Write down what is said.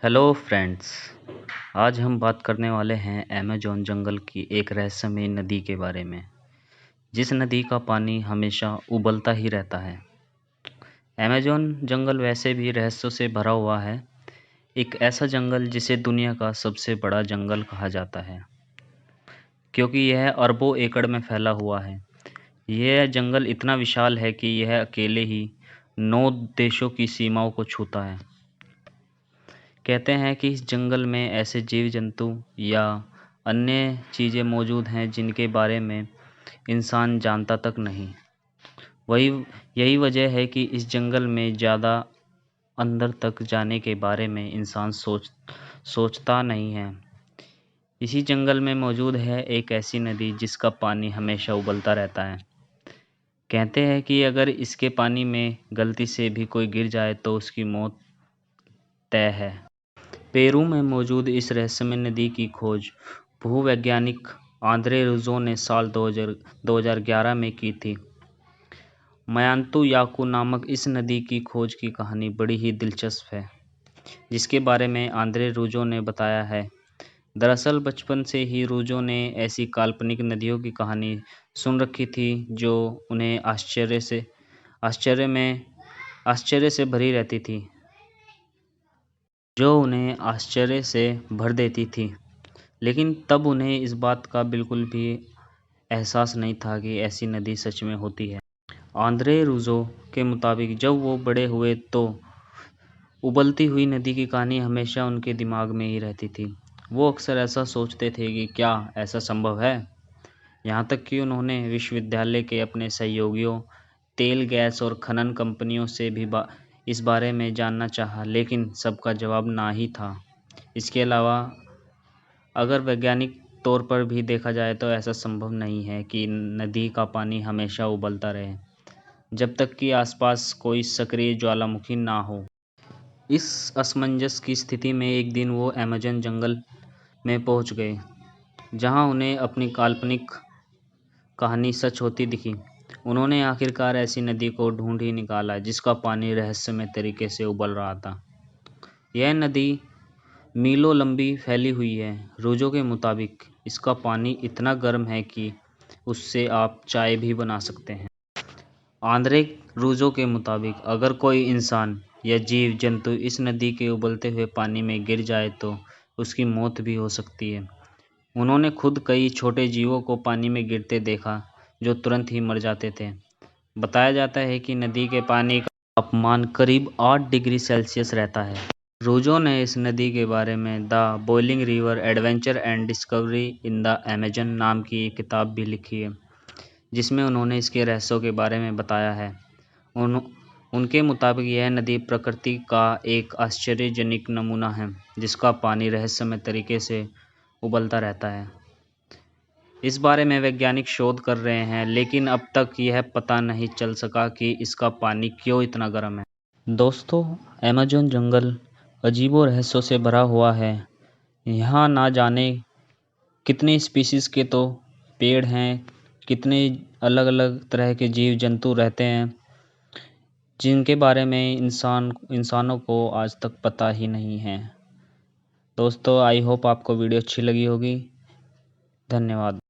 Hello friends. आज हम बात करने वाले हैं अमेज़न जंगल की एक रहस्यमयी नदी के बारे में, जिस नदी का पानी हमेशा उबलता ही रहता है। अमेज़न जंगल वैसे भी रहस्यों से भरा हुआ है, एक ऐसा जंगल जिसे दुनिया का सबसे बड़ा जंगल कहा जाता है, क्योंकि यह अरबों एकड़ में फैला हुआ है। यह जंगल इतना विशाल है कि यह अकेले ही 9 देशों की सीमाओं को छूता है। कहते हैं कि इस जंगल में ऐसे जीव जंतु या अन्य चीज़ें मौजूद हैं जिनके बारे में इंसान जानता तक नहीं। यही वजह है कि इस जंगल में ज़्यादा अंदर तक जाने के बारे में इंसान सोचता नहीं है। इसी जंगल में मौजूद है एक ऐसी नदी जिसका पानी हमेशा उबलता रहता है। कहते हैं कि अगर इसके पानी में गलती से भी कोई गिर जाए तो उसकी मौत तय है। पेरू में मौजूद इस रहस्यमय नदी की खोज भूवैज्ञानिक आंद्रे रूज़ो ने साल 2011 में की थी। मायांतु-याकु नामक इस नदी की खोज की कहानी बड़ी ही दिलचस्प है, जिसके बारे में आंद्रे रूज़ो ने बताया है। दरअसल बचपन से ही रूज़ो ने ऐसी काल्पनिक नदियों की कहानी सुन रखी थी जो उन्हें आश्चर्य से भर देती थी, लेकिन तब उन्हें इस बात का बिल्कुल भी एहसास नहीं था कि ऐसी नदी सच में होती है। आंद्रे रूज़ो के मुताबिक जब वो बड़े हुए तो उबलती हुई नदी की कहानी हमेशा उनके दिमाग में ही रहती थी। वो अक्सर ऐसा सोचते थे कि क्या ऐसा संभव है। यहाँ तक कि उन्होंने विश्वविद्यालय के अपने सहयोगियों, तेल, गैस और खनन कंपनियों से भी इस बारे में जानना चाहा, लेकिन सबका जवाब ना ही था। इसके अलावा अगर वैज्ञानिक तौर पर भी देखा जाए तो ऐसा संभव नहीं है कि नदी का पानी हमेशा उबलता रहे जब तक कि आसपास कोई सक्रिय ज्वालामुखी ना हो। इस असमंजस की स्थिति में एक दिन वो अमेज़न जंगल में पहुंच गए, जहां उन्हें अपनी काल्पनिक कहानी सच होती दिखी। उन्होंने आखिरकार ऐसी नदी को ढूंढ ही निकाला जिसका पानी रहस्यमय तरीके से उबल रहा था। यह नदी मीलों लंबी फैली हुई है। रूज़ो के मुताबिक इसका पानी इतना गर्म है कि उससे आप चाय भी बना सकते हैं। आंद्रे रूज़ो के मुताबिक अगर कोई इंसान या जीव जंतु इस नदी के उबलते हुए पानी में गिर जाए तो उसकी मौत भी हो सकती है। उन्होंने खुद कई छोटे जीवों को पानी में गिरते देखा जो तुरंत ही मर जाते थे। बताया जाता है कि नदी के पानी का तापमान करीब 8 डिग्री सेल्सियस रहता है। रूज़ो ने इस नदी के बारे में the boiling river adventure and discovery in the Amazon नाम की एक किताब भी लिखी है, जिसमें उन्होंने इसके रहस्यों के बारे में बताया है। उनके मुताबिक यह नदी प्रकृति का एक आश्चर्यजनक नमूना है, जिसका पानी रहस्यमय तरीके से उबलता रहता है। इस बारे में वैज्ञानिक शोध कर रहे हैं, लेकिन अब तक यह पता नहीं चल सका कि इसका पानी क्यों इतना गर्म है। दोस्तों, अमेज़न जंगल अजीबो रहस्यों से भरा हुआ है। यहाँ ना जाने कितने स्पीशीज़ के तो पेड़ हैं, कितने अलग-अलग तरह के जीव जंतु रहते हैं, जिनके बारे में इंसानों को आज तक पता ही नहीं है। दोस्तों, आई होप आपको वीडियो अच्छी लगी होगी। धन्यवाद।